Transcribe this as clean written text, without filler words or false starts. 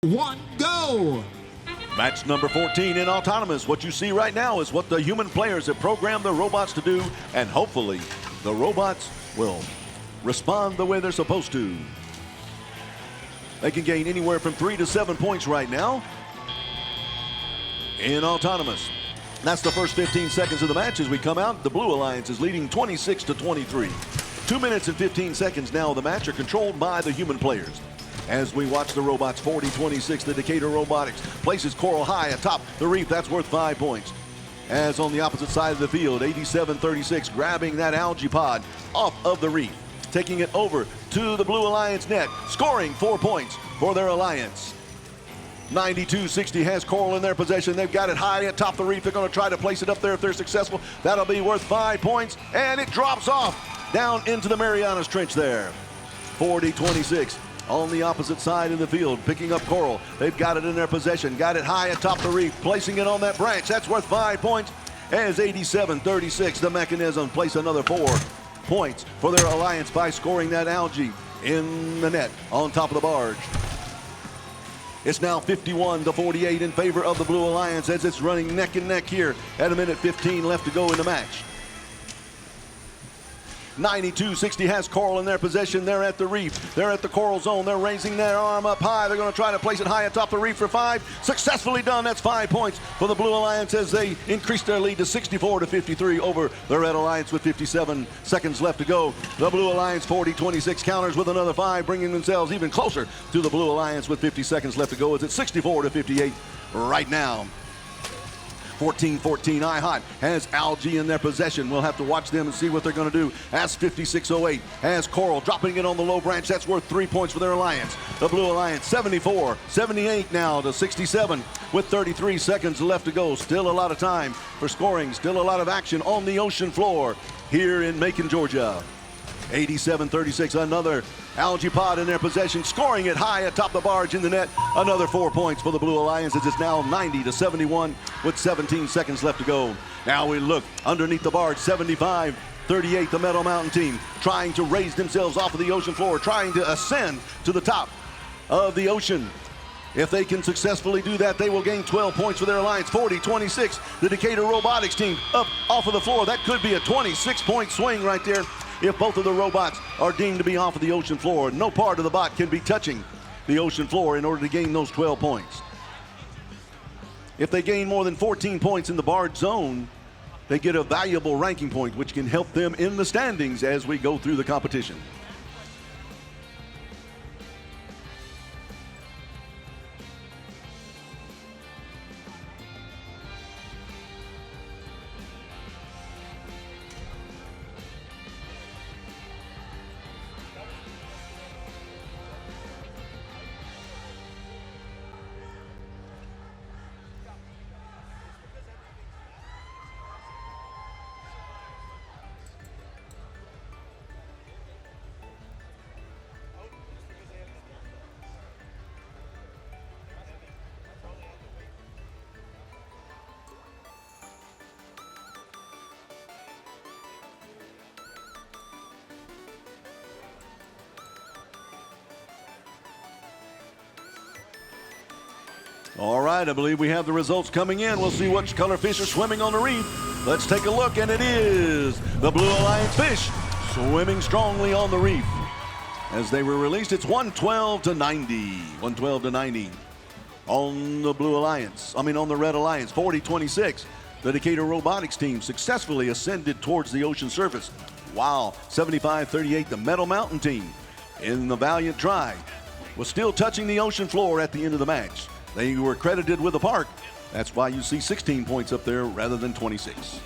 1, go! Match number 14 in autonomous. What you see right now is what the human players have programmed the robots to do, and hopefully the robots will respond the way they're supposed to. They can gain anywhere from 3 to 7 points right now in autonomous. That's the first 15 seconds of the match. As we come out, the Blue Alliance is leading 26 to 23. 2 minutes and 15 seconds now of the match are controlled by the human players. As we watch the robots, 40-26, the Decatur Robotics places Coral high atop the reef. That's worth 5 points. As on the opposite side of the field, 87-36, grabbing that algae pod off of the reef, taking it over to the Blue Alliance net, scoring 4 points for their alliance. 92-60 has Coral in their possession. They've got it high atop the reef. They're going to try to place it up there if they're successful. That'll be worth 5 points, and it drops off down into the Marianas Trench there. 40-26. On the opposite side of the field, picking up Coral. They've got it in their possession, got it high atop the reef, placing it on that branch. That's worth 5 points. As 87-36, the mechanism place another 4 points for their alliance by scoring that algae in the net on top of the barge. It's now 51-48 in favor of the Blue Alliance as it's running neck and neck here at 1:15 left to go in the match. 92-60 has Coral in their possession. They're at the reef. They're at the Coral zone. They're raising their arm up high. They're going to try to place it high atop the reef for 5. Successfully done. That's 5 points for the Blue Alliance as they increase their lead to 64-53 over the Red Alliance with 57 seconds left to go. The Blue Alliance 40-26 counters with another 5, bringing themselves even closer to the Blue Alliance with 50 seconds left to go as it's 64-58 right now. 14-14, iHot has algae in their possession. We'll have to watch them and see what they're going to do. As 56-08 has Coral dropping it on the low branch. That's worth 3 points for their alliance. The Blue Alliance 74-78 now to 67 with 33 seconds left to go. Still a lot of time for scoring. Still a lot of action on the ocean floor here in Macon, Georgia. 87-36, another algae pod in their possession, scoring it high atop the barge in the net. Another 4 points for the Blue Alliance as it's now 90-71 with 17 seconds left to go. Now we look underneath the barge, 75-38, the Meadow Mountain team trying to raise themselves off of the ocean floor, trying to ascend to the top of the ocean. If they can successfully do that, they will gain 12 points for their alliance. 40-26, the Decatur Robotics team up off of the floor. That could be a 26-point swing right there if both of the robots are deemed to be off of the ocean floor. No part of the bot can be touching the ocean floor in order to gain those 12 points. If they gain more than 14 points in the barge zone, they get a valuable ranking point, which can help them in the standings as we go through the competition. All right, I believe we have the results coming in. We'll see which color fish are swimming on the reef. Let's take a look, and it is the Blue Alliance fish swimming strongly on the reef. As they were released, it's 112-90. 112-90 on the Blue Alliance. On the Red Alliance, 40-26. The Decatur Robotics team successfully ascended towards the ocean surface. Wow, 75-38, the Meadow Mountain team in the valiant try was still touching the ocean floor at the end of the match. They were credited with the park. That's why you see 16 points up there rather than 26.